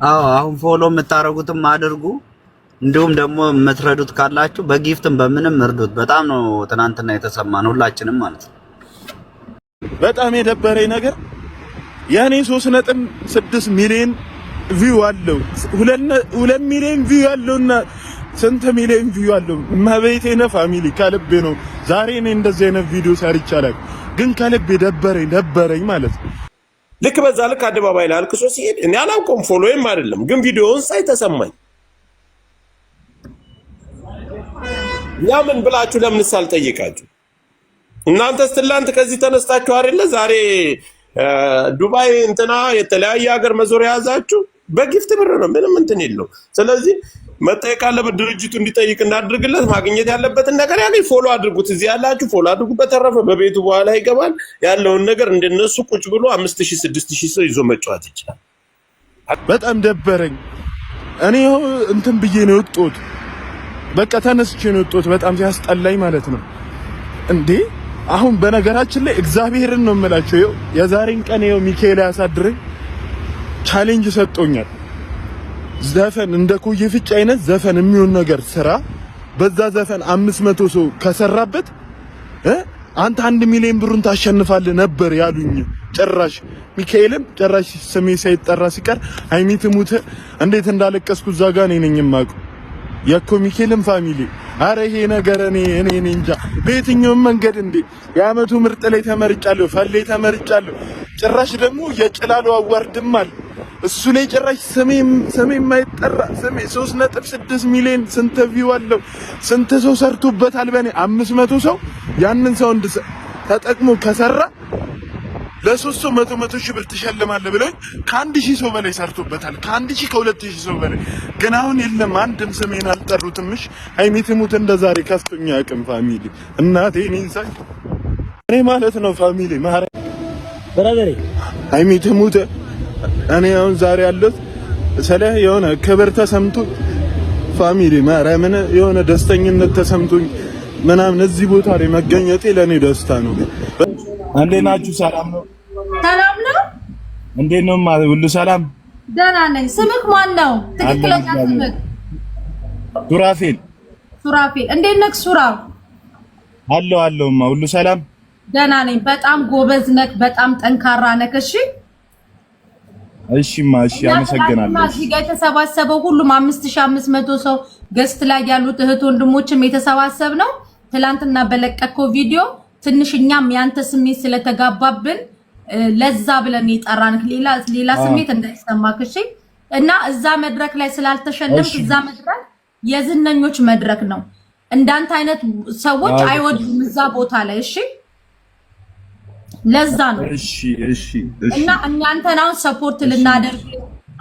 አዎ አሁን ፎሎ የምታረጉትም አድርጉ። እንዲሁም ደግሞ የምትረዱት ካላችሁ በጊፍትም በምንም እርዱት። በጣም ነው ትናንትና የተሰማን ሁላችንም ማለት ነው። በጣም የደበረኝ ነገር ያኔ 3.6 ሚሊዮን ቪው አለው 2 ሚሊዮን ቪው አለውና ስንት ሚሊዮን ቪው አለው ማበይቴና ፋሚሊ ከልቤ ነው። ዛሬ እኔ እንደዚህ አይነት ቪዲዮ ሰርቻለሁ፣ ግን ከልቤ ደበረኝ ማለት ነው። ልክ በዛ ልክ አደባባይ ላይ አልቅሶ ሲሄድ እኔ አላውቀውም፣ ፎሎዬም አይደለም፣ ግን ቪዲዮውን ሳይ ተሰማኝ። ያምን ብላችሁ ለምን ሳልጠይቃችሁ እናንተስ ትላንት ከዚህ ተነስታችሁ አይደለ ዛሬ ዱባይ እንትና የተለያየ ሀገር መዞር ያዛችሁ በጊፍት ብር ነው፣ ምንም እንትን የለው። ስለዚህ መጠየቅ አለበት ድርጅቱ እንዲጠይቅ እናድርግለት። ማግኘት ያለበትን ነገር ያለኝ ፎሎ አድርጉት፣ እዚህ ያላችሁ ፎሎ አድርጉ። በተረፈ በቤቱ በኋላ ይገባል ያለውን ነገር እንደነሱ ቁጭ ብሎ 5000 6000 ሰው ይዞ መጫወት ይችላል። በጣም ደበረኝ። እኔ እንትን ብዬ ነው የወጣሁት፣ በቃ ተነስቼ ነው የወጣሁት። በጣም ሲያስጠላኝ ማለት ነው እንዴ። አሁን በነገራችን ላይ እግዚአብሔርን ነው የምላቸው። ይኸው የዛሬን ቀን ይኸው ሚካኤል ያሳድረኝ ቻሌንጅ ሰጥቶኛል። ዘፈን እንደ ኮዬ ፍጭ አይነት ዘፈን የሚሆን ነገር ስራ። በዛ ዘፈን 500 ሰው ከሰራበት አንተ 1 ሚሊዮን ብሩን ታሸንፋለህ ነበር ያሉኝ። ጭራሽ ሚካኤልም ጭራሽ ስሜ ሳይጠራ ሲቀር ሃይሚት ሙት እንዴት እንዳለቀስኩ እዛ ጋር እኔ ነኝ የማውቀው። የኮ ሚካኤልም ፋሚሊ አረ ይሄ ነገር እኔ እንጃ በየትኛው መንገድ እንዴ የአመቱ ምርጥ ላይ ተመርጫለሁ፣ ፈሌ ተመርጫለሁ። ጭራሽ ደግሞ የጭላሉ አዋርድማል እሱ ላይ ጭራሽ ስሜ የማይጠራ ስሜ 3.6 ሚሊዮን ስንት ቪው አለው፣ ስንት ሰው ሰርቶበታል። በኔ 500 ሰው ያንን ሰው ተጠቅሞ ከሰራ ለሶስት ሰው 100 ሺህ ብር ትሸልማለህ ብለውኝ ከ1000 ሰው በላይ ሰርቶበታል። ከ1000 ከ2000 ሰው በላይ ግን አሁን የለም፣ አንድም ስሜን አልጠሩትም። እሺ ሃይሚት ሙት እንደዛሬ ከፍቶኛ አቅም ፋሚሊ እናቴ ንንሳይ እኔ ማለት ነው ፋሚሊ ማረ ብራዘር ሃይሚት ሙት እኔ አሁን ዛሬ ያለው ስለ የሆነ ክብር ተሰምቶ ፋሚሊ ማርያምን የሆነ ደስተኝነት ተሰምቶኝ ምናምን እዚህ ቦታ ላይ መገኘቴ ለኔ ደስታ ነው። እንዴት ናችሁ? ሰላም ነው? ሰላም ነው። እንዴት ነው? ሁሉ ሰላም? ደህና ነኝ። ስምክ ማን ነው? ትክክለኛ ስምክ? ሱራፌል። ሱራፌል እንዴት ነህ ሱራ? አለሁማ። ሁሉ ሰላም? ደህና ነኝ። በጣም ጎበዝ ነህ፣ በጣም ጠንካራ ነህ። እሺማ እሺ፣ አመሰግናለሁ። እዚህ ጋር የተሰባሰበው ሁሉም 5500 ሰው ገስት ላይ ያሉት እህት ወንድሞችም የተሰባሰብ ነው። ትላንትና በለቀቀው ቪዲዮ ትንሽኛም ያንተ ስሜት ስለተጋባብን ለዛ ብለን ይጠራን ሌላ ስሜት እንዳይሰማክ እሺ። እና እዛ መድረክ ላይ ስላልተሸነምክ እዛ መድረክ የዝነኞች መድረክ ነው። እንዳንተ አይነት ሰዎች አይወዱም እዛ ቦታ ላይ እሺ። ለዛ ነው እሺ። እና እናንተን አሁን ሰፖርት ልናደርግ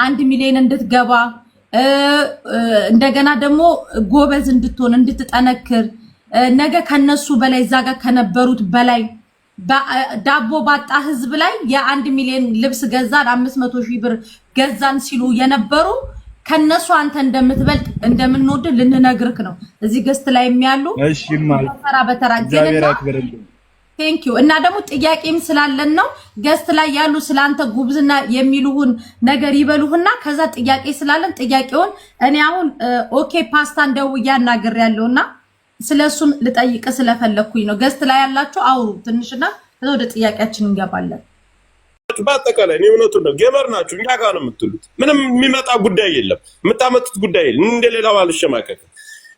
1 ሚሊዮን እንድትገባ እንደገና ደግሞ ጎበዝ እንድትሆን እንድትጠነክር ነገ ከነሱ በላይ እዛ ጋር ከነበሩት በላይ ዳቦ ባጣ ህዝብ ላይ የ1 ሚሊዮን ልብስ ገዛን 500 ሺህ ብር ገዛን ሲሉ የነበሩ ከነሱ አንተ እንደምትበልጥ እንደምንወድ ልንነግርክ ነው። እዚህ ገስት ላይ የሚያሉ እሺ ማለት ተራ በተራ ቴንክ ዩ። እና ደግሞ ጥያቄም ስላለን ነው ገስት ላይ ያሉ ስላንተ ጉብዝና የሚሉህን ነገር ይበሉህና ከዛ ጥያቄ ስላለን ጥያቄውን እኔ አሁን ኦኬ ፓስታ እንደውያ እናገር ያለውና ስለሱም ልጠይቅ ስለፈለኩኝ ነው። ገስት ላይ ያላችሁ አውሩ ትንሽና ወደ ጥያቄያችን እንገባለን። በአጠቃላይ እኔ እውነቱን ነው ጌመር ናችሁ፣ እኛ ጋር ነው የምትሉት። ምንም የሚመጣ ጉዳይ የለም፣ የምታመጡት ጉዳይ የለም። እንደሌላው አልሸማቀቅም።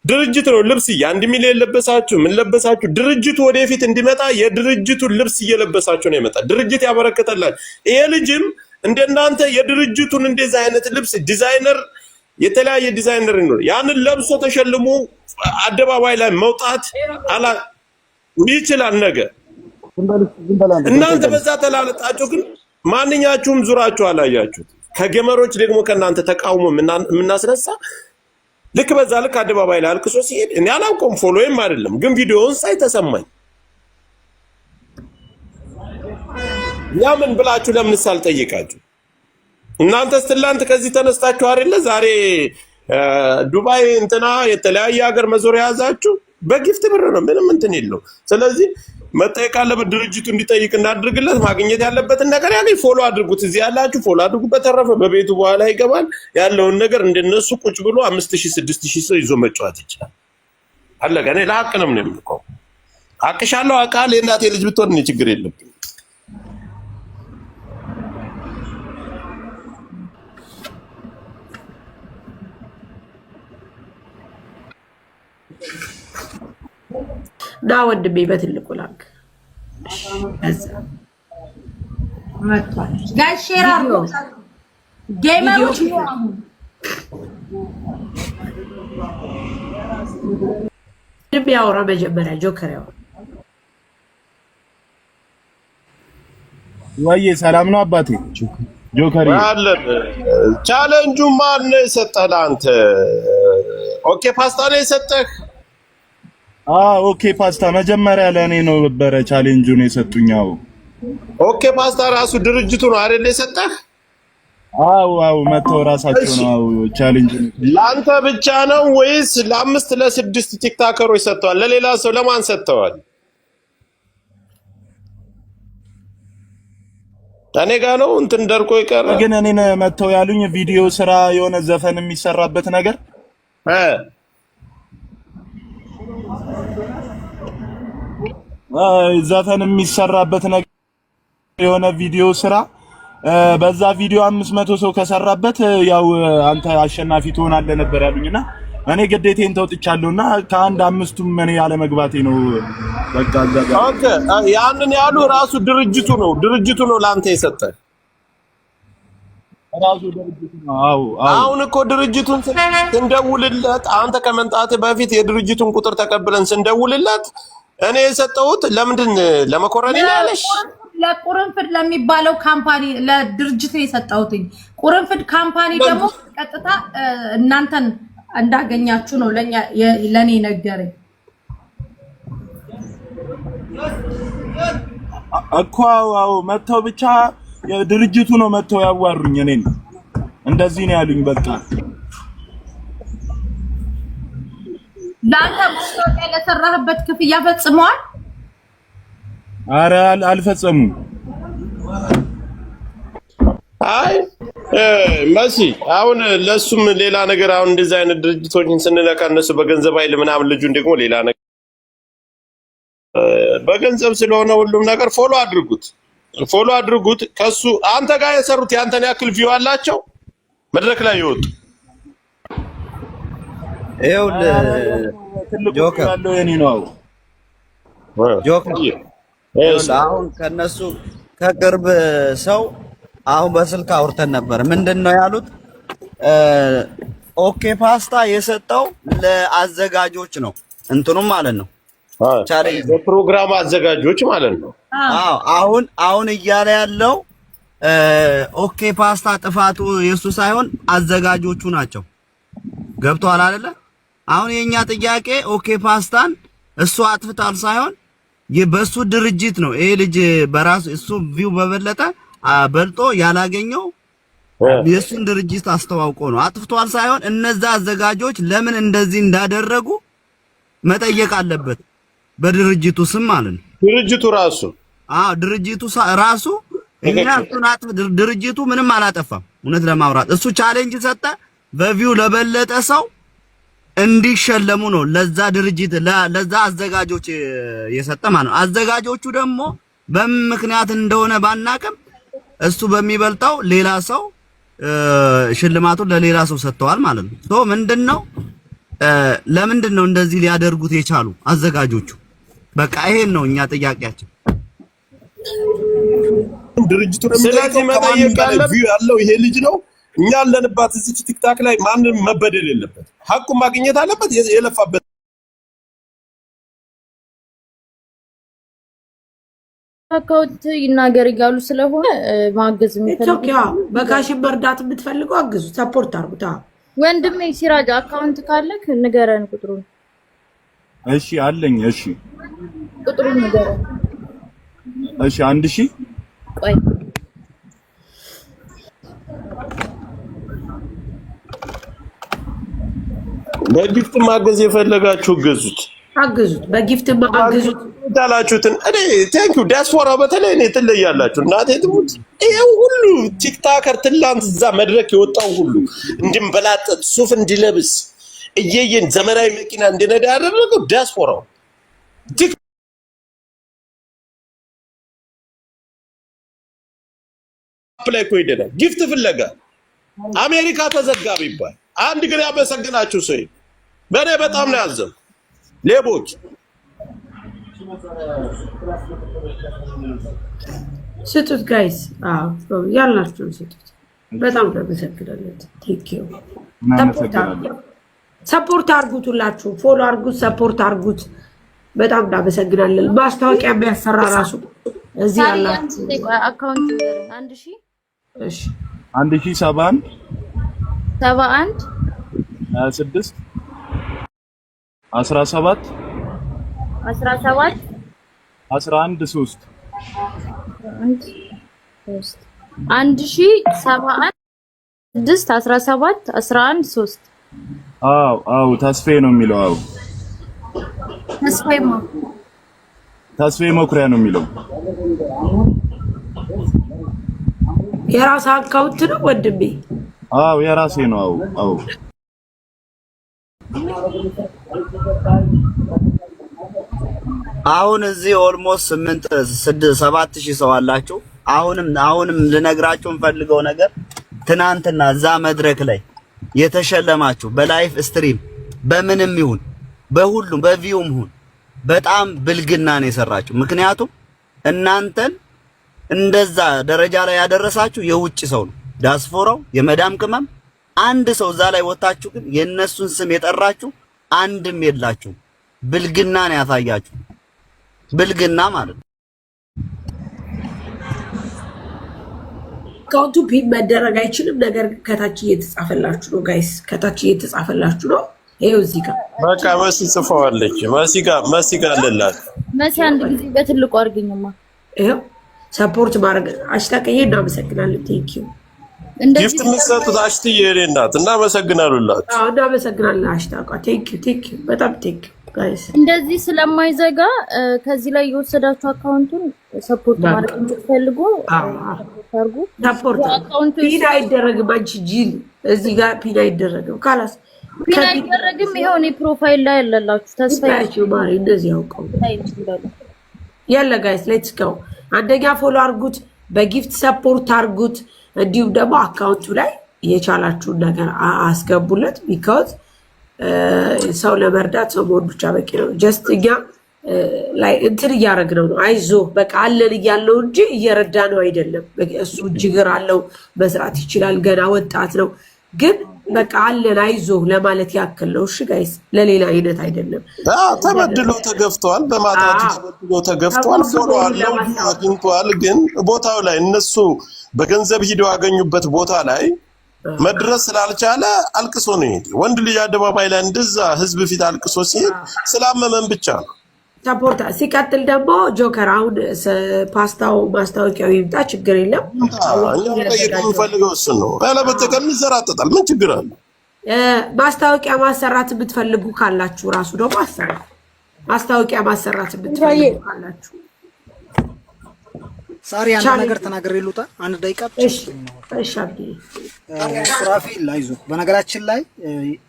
ድርጅት ነው ልብስ 1 ሚሊዮን ለበሳችሁ ምን ለበሳችሁ፣ ድርጅቱ ወደፊት እንዲመጣ የድርጅቱን ልብስ እየለበሳችሁ ነው የመጣ ድርጅት ያበረከተላችሁ። ይሄ ልጅም እንደናንተ የድርጅቱን እንደዛ አይነት ልብስ ዲዛይነር የተለያየ ዲዛይነር ነው ያንን ለብሶ ተሸልሞ አደባባይ ላይ መውጣት ይችላል ነገር። እናንተ በዛ ተላለጣችሁ፣ ግን ማንኛችሁም ዙራችሁ አላያችሁት። ከገመሮች ደግሞ ከናንተ ተቃውሞ የምናስነሳ ልክ በዛ ልክ አደባባይ ላይ አልቅሶ ሲሄድ እኔ አላውቀውም፣ ፎሎዬም አይደለም፣ ግን ቪዲዮውን ሳይ ተሰማኝ። ያምን ብላችሁ ለምን ሳልጠይቃችሁ እናንተስ ትላንት ከዚህ ተነስታችሁ አይደለ ዛሬ ዱባይ እንትና የተለያየ ሀገር መዞር ያዛችሁ በጊፍት ብር ነው፣ ምንም እንትን የለው። ስለዚህ መጠየቅ ያለበት ድርጅቱ እንዲጠይቅ እናድርግለት። ማግኘት ያለበትን ነገር ያለኝ ፎሎ አድርጉት። እዚህ ያላችሁ ፎሎ አድርጉ። በተረፈ በቤቱ በኋላ ይገባል ያለውን ነገር እንደነሱ ቁጭ ብሎ 5000 6000 ሰው ይዞ መጫወት ይችላል። አለቀ። እኔ ለሀቅ ነው የምልከው። አቅሻለሁ አቃል የእናቴ ልጅ ብትሆን እኔ ችግር የለብኝም። ዳ ወንድሜ በትልቁ ላክ ጋይስ ሼር አድርጉ። ጌመሮች ድብ ያወራ መጀመሪያ ጆከር ያወራ። ወይ ሰላም ነው አባቴ ጆከር አለ። ቻሌንጁ ማን ነው የሰጠህ ለአንተ? ኦኬ ፓስታ ነው የሰጠህ? ኦኬ ፓስታ መጀመሪያ ለኔ ነው ነበረ ቻሌንጁን የሰጡኛው። ኦኬ ፓስታ ራሱ ድርጅቱ ነው አይደል የሰጠህ? አው መተው ራሳቸው ነው ቻሌንጁን። ለአንተ ብቻ ነው ወይስ ለ5 ለ6 ቲክታከሮች ሰጥተዋል? ለሌላ ሰው ለማን ሰጥተዋል? እኔ ጋር ነው እንትን ደርቆ ይቀር። ግን እኔን መተው ያሉኝ ቪዲዮ ስራ የሆነ ዘፈን የሚሰራበት ነገር ዘፈን የሚሰራበት ነገር የሆነ ቪዲዮ ስራ በዛ ቪዲዮ 500 ሰው ከሰራበት ያው አንተ አሸናፊ ትሆናለህ ነበር ያሉኝና እኔ ግዴቴን ተውጥቻለሁና ከአንድ አምስቱም እኔ ያለ መግባቴ ነው በቃ አዛጋ። ኦኬ ያንን ያሉ ራሱ ድርጅቱ ነው ላንተ የሰጠህ ራሱ ድርጅቱ ነው። አሁን እኮ ድርጅቱን ስንደውልለት አንተ ከመምጣት በፊት የድርጅቱን ቁጥር ተቀብለን ስንደውልለት እኔ የሰጠሁት ለምንድን ለመኮረኒ ያለሽ ለቁርንፍድ ለሚባለው ካምፓኒ ለድርጅቱ የሰጠሁት ቁርንፍድ ካምፓኒ ደግሞ ቀጥታ እናንተን እንዳገኛችሁ ነው ለኔ ነገረኝ እኮ። መተው ብቻ ድርጅቱ ነው መተው ያዋሩኝ እኔን እንደዚህ ነው ያሉኝ። በቃ ላንተ ማስታወቂያ ለሰራህበት ክፍያ ፈጽመዋል? አረ አልፈጸሙም። አይ መሲ አሁን ለሱም ሌላ ነገር አሁን እንደዚህ አይነት ድርጅቶችን ስንለካ እነሱ በገንዘብ ኃይል ምናምን ልጁን ደግሞ ሌላ ነገር በገንዘብ ስለሆነ ሁሉም ነገር ፎሎ አድርጉት። ከሱ አንተ ጋር የሰሩት ያንተን ያክል ቪው አላቸው መድረክ ላይ ይወጡ። ጆከር ያለው የኔ ነው። ጆከር አሁን ከነሱ ከቅርብ ሰው አሁን በስልክ አውርተን ነበር። ምንድነው ያሉት? ኦኬ ፓስታ የሰጠው ለአዘጋጆች ነው እንትኑም ማለት ነው ቻሌንጅ በፕሮግራም አዘጋጆች ማለት ነው። አሁን እያለ ያለው ኦኬ ፓስታ ጥፋቱ የሱ ሳይሆን አዘጋጆቹ ናቸው። ገብቷል አይደለ? አሁን የኛ ጥያቄ ኦኬ ፓስታን እሱ አጥፍቷል ሳይሆን በሱ ድርጅት ነው። ይሄ ልጅ በራሱ እሱ ቪው በልጦ ያላገኘው የሱን ድርጅት አስተዋውቆ ነው። አጥፍቷል ሳይሆን እነዛ አዘጋጆች ለምን እንደዚህ እንዳደረጉ መጠየቅ አለበት በድርጅቱ ስም ማለት ነው። ድርጅቱ ራሱ እኛ እሱን ድርጅቱ ምንም አላጠፋም። እውነት ለማውራት እሱ ቻሌንጅ ሰጠ በቪው ለበለጠ ሰው እንዲሸለሙ ነው ለዛ ድርጅት ለዛ አዘጋጆች የሰጠ ማለት ነው። አዘጋጆቹ ደግሞ በምክንያት እንደሆነ ባናቅም እሱ በሚበልጠው ሌላ ሰው ሽልማቱን ለሌላ ሰው ሰጥተዋል ማለት ነው። ምንድነው ለምንድነው እንደዚህ ሊያደርጉት የቻሉ አዘጋጆቹ? በቃ ይሄን ነው እኛ ጥያቄያችን። ድርጅቱ ስለዚህ መጠየቅ ያለው ይሄ ልጅ ነው። እኛ ያለንባት እዚህ ቲክታክ ላይ ማንም መበደል የለበት፣ ሐቁን ማግኘት አለበት የለፋበት። አካውንት ይናገር ይጋሉ ስለሆነ ማገዝ የሚፈልግ በካሽ በርዳት የምትፈልጉ አግዙ፣ ሰፖርት አርጉታ። ወንድሜ ሲራጅ አካውንት ካለክ ንገረን ቁጥሩን። እሺ አለኝ። እሺ ቁጥሩን ንገረን። እሺ 1000 ቆይ በጊፍት ማገዝ የፈለጋችሁ አግዙት። በጊፍት ማገዙት። እንዳላችሁትን እኔ ቴንክ ዩ ዲያስፖራ በተለይ እኔ ትለያላችሁ። እናቴ ትሙት ይሄው ሁሉ ቲክታከር ትላንት እዛ መድረክ የወጣው ሁሉ እንድንበላጠጥ ሱፍ እንዲለብስ እየየን ዘመናዊ መኪና እንድነዳ ያደረገው ዲያስፖራው ላይ እኮ ሄደናል። ጊፍት ፍለጋ አሜሪካ ተዘጋ ቢባል አንድ ግን ያመሰግናችሁ ሰው በእኔ በጣም ነው ያዘው። ሌቦች ስጡት ጋይስ። አዎ ያላችሁን ስጡት። በጣም እናመሰግናለን። ቴንክ ዩ ሰፖርት አድርጉት፣ ሁላችሁ ፎሎ አድርጉት፣ ሰፖርት አድርጉት። በጣም እናመሰግናለን። ማስታወቂያ የሚያሰራ ራሱ እዚህ ያላችሁ አካውንት 1000 እሺ 1071 71 26 17 17 11 3 1071 17 11 3 አዎ ተስፋዬ ነው የሚለው። አዎ ተስፋዬ መኩሪያ ነው የሚለው። የራስ አካውንት ነው ወንድሜ? አዎ የራሴ ነው። አዎ አሁን እዚህ ኦልሞስት 7000 ሰው አላችሁ። አሁንም ልነግራችሁ እንፈልገው ነገር ትናንትና እዛ መድረክ ላይ የተሸለማችሁ በላይፍ ስትሪም በምንም ይሁን በሁሉም በቪውም ይሁን በጣም ብልግና ነው የሰራችሁ። ምክንያቱም እናንተን እንደዛ ደረጃ ላይ ያደረሳችሁ የውጭ ሰው ነው፣ ዲያስፖራው የመዳም ቅመም። አንድ ሰው እዛ ላይ ወጣችሁ ግን የነሱን ስም የጠራችሁ አንድም የላችሁ። ብልግና ነው ያሳያችሁ፣ ብልግና ማለት ነው። አካውንቱ ፒን መደረግ አይችልም። ነገር ከታች እየተጻፈላችሁ ነው ጋይስ፣ ከታች እየተጻፈላችሁ ነው። ይሄው እዚህ ጋር በቃ መሲ ጽፈዋለች። መሲ ጋር አለላት። መሲ አንድ ጊዜ በትልቁ አድርገኝማ። ይሄው ሰፖርት ማድረግ አሽታቀዬ እናመሰግናለን። ቴንክ ዩ ጊፍት የምትሰጡት አሽትዬ የእኔ እናት እናመሰግናሉላችሁ። አዎ እናመሰግናለን አሽታቃ። ቴንክ ዩ በጣም ቴንክ ዩ ጋይስ። እንደዚህ ስለማይዘጋ ከዚህ ላይ የወሰዳችሁ አካውንቱን ሰፖርት ማድረግ የምትፈልጉ አርጉ። ሰፖርት አካውንቱ ፒን አይደረግም። አንቺ ጂል እዚህ ጋር ፒን አይደረግም። ካላስ ፒን አይደረግም። ይሄው እኔ ፕሮፋይል ላይ ያለላችሁ ተስፋዬ ማሪ እንደዚህ ያውቀው ያለ ጋይስ ሌትስ ጎ። አንደኛ ፎሎ አርጉት፣ በጊፍት ሰፖርት አርጉት። እንዲሁም ደግሞ አካውንቱ ላይ የቻላችሁን ነገር አስገቡለት። ቢካዝ ሰው ለመርዳት ሰው መሆን ብቻ በቂ ነው። ጀስት እኛ ላይ እንትን እያደረግነው ነው። አይዞ በቃ አለን እያለው እንጂ እየረዳ ነው አይደለም። እሱ ጅግር አለው፣ መስራት ይችላል፣ ገና ወጣት ነው። ግን በቃ አለን አይዞ ለማለት ያክል ነው። እሺ ጋይስ፣ ለሌላ አይነት አይደለም። ተበድሎ ተገፍቷል፣ በማጣቱ ተበድሎ ተገፍቷል። ፎሎ አለው አግኝቷል። ግን ቦታው ላይ እነሱ በገንዘብ ሂደው ያገኙበት ቦታ ላይ መድረስ ስላልቻለ አልቅሶ ነው ይሄ ወንድ ልጅ አደባባይ ላይ እንደዛ ህዝብ ፊት አልቅሶ ሲሄድ ስላመመን ብቻ ነው። ሰፖርት ሲቀጥል ደግሞ ጆከር አሁን ፓስታው ማስታወቂያው ይምጣ፣ ችግር የለም። እኛ መጠየቅ የምንፈልገው እሱ ነው። ያለበተቀን ይዘራጠጣል። ምን ችግር አለ? ማስታወቂያ ማሰራት የምትፈልጉ ካላችሁ ራሱ ደግሞ አሰራ። ማስታወቂያ ማሰራት የምትፈልጉ ካላችሁ ሳሪ አንድ ነገር ተናገር ይሉታ አንድ ደቂቃ ብቻ። እሺ አብዲ ሱራፊል አይዞህ። በነገራችን ላይ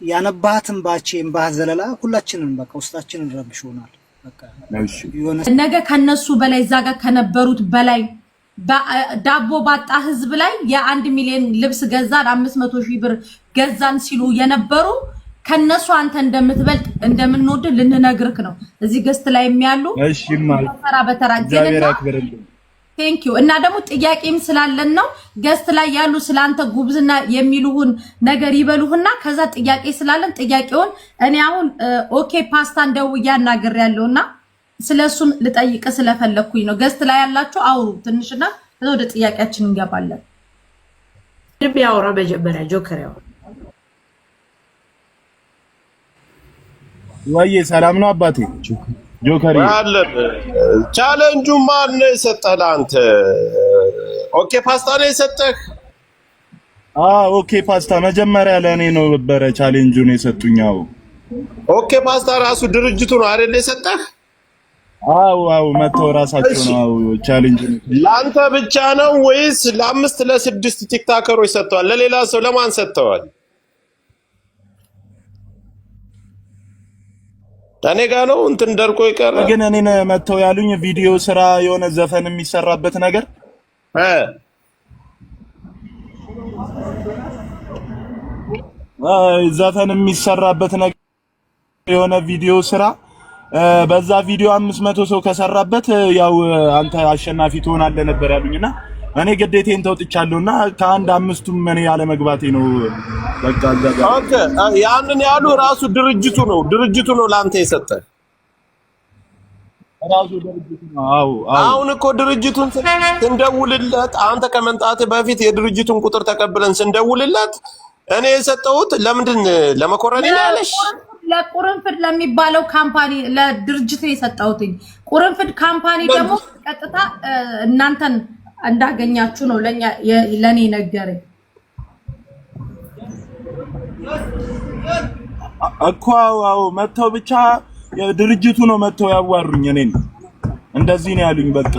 ያነባህትን ባቼ እንባህ ዘለላ ሁላችንም በቃ ውስጣችንን ረብሾናል። በቃ ነገ ከነሱ በላይ እዛ ጋር ከነበሩት በላይ ዳቦ ባጣ ህዝብ ላይ የ1 ሚሊዮን ልብስ ገዛን 500,000 ብር ገዛን ሲሉ የነበሩ ከነሱ አንተ እንደምትበልጥ እንደምንወድ ልንነግርክ ነው። እዚህ ገስት ላይ የሚያሉ እሺ ማለት ተራ በተራ ቴንክ ዩ። እና ደግሞ ጥያቄም ስላለን ነው ገስት ላይ ያሉ ስላንተ ጉብዝና የሚሉህን ነገር ይበሉህና ከዛ ጥያቄ ስላለን ጥያቄውን እኔ አሁን ኦኬ ፓስታ ደውዬ አናግሬያለሁና ስለሱም ልጠይቅ ስለፈለኩኝ ነው። ገስት ላይ ያላችሁ አውሩ ትንሽና ከዛ ወደ ጥያቄያችን እንገባለን። ድብ ያወራ መጀመሪያ ጆከር ያወራ። ወይ ሰላም ነው አባቴ ጆከር አለ። ቻሌንጁ ማን ነው የሰጠህ ለአንተ? ኦኬ ፓስታ ነው የሰጠህ? ኦኬ ፓስታ መጀመሪያ ለእኔ ነው ነበረ ቻሌንጁን የሰጡኛው። ኦኬ ፓስታ ራሱ ድርጅቱ ነው አይደል የሰጠህ? አው መተው ራሳቸው ነው ቻሌንጅ። ለአንተ ብቻ ነው ወይስ ለ5 ለ6 ቲክታከሮች ሰጥተዋል? ለሌላ ሰው ለማን ሰጥተዋል? እኔ ጋር ነው እንትን ደርቆ ይቀር። ግን እኔን መተው ያሉኝ ቪዲዮ ስራ የሆነ ዘፈን የሚሰራበት ነገር ዘፈን የሚሰራበት ነገር የሆነ ቪዲዮ ስራ በዛ ቪዲዮ 500 ሰው ከሰራበት ያው አንተ አሸናፊ ትሆናለህ ነበር ያሉኝና እኔ ግዴቴን ተውጥቻለሁና ከአንድ አምስቱም እኔ ያለ መግባቴ ነው በቃ አዛጋ። ኦኬ ያንን ያሉ ራሱ ድርጅቱ ነው ላንተ የሰጠ ራሱ ድርጅቱ ነው። አው አሁን እኮ ድርጅቱን ስንደውልለት አንተ ከመምጣት በፊት የድርጅቱን ቁጥር ተቀብለን ስንደውልለት እኔ የሰጠሁት ለምንድን ለመኮረኒ ያለሽ ለቁርንፍድ ለሚባለው ካምፓኒ ለድርጅቱ የሰጠሁት ቁርንፍድ ካምፓኒ ደግሞ ቀጥታ እናንተን እንዳገኛችሁ ነው ለኔ ነገረኝ እኮ። አው መተው ብቻ ድርጅቱ ነው መተው ያዋሩኝ እኔን እንደዚህ ነው ያሉኝ በቃ።